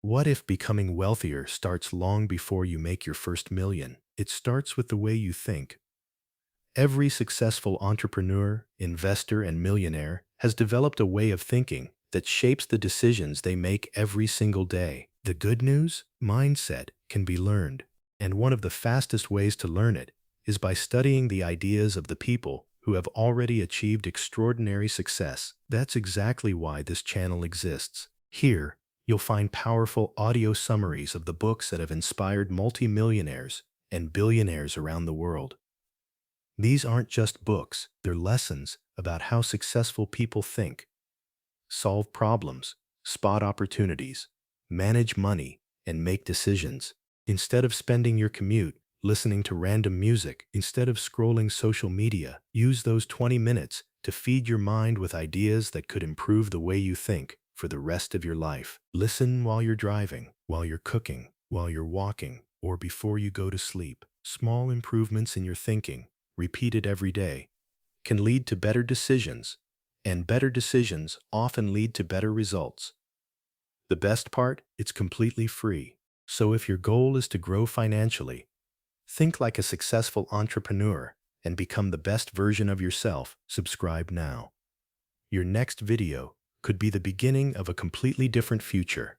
What if becoming wealthier starts long before you make your first million? It starts with the way you think. Every successful entrepreneur, investor, and millionaire has developed a way of thinking that shapes the decisions they make every single day. The good news? Mindset can be learned. And one of the fastest ways to learn it is by studying the ideas of the people who have already achieved extraordinary success. That's exactly why this channel exists. Here, you'll find powerful audio summaries of the books that have inspired multimillionaires and billionaires around the world. These aren't just books, they're lessons about how successful people think, solve problems, spot opportunities, manage money, and make decisions. Instead of spending your commute listening to random music, instead of scrolling social media, use those 20 minutes to feed your mind with ideas that could improve the way you think for the rest of your life. Listen while you're driving, while you're cooking, while you're walking, or before you go to sleep. Small improvements in your thinking, repeated every day, can lead to better decisions, and better decisions often lead to better results. The best part? It's completely free. So if your goal is to grow financially, think like a successful entrepreneur, and become the best version of yourself, subscribe now. Your next video could be the beginning of a completely different future.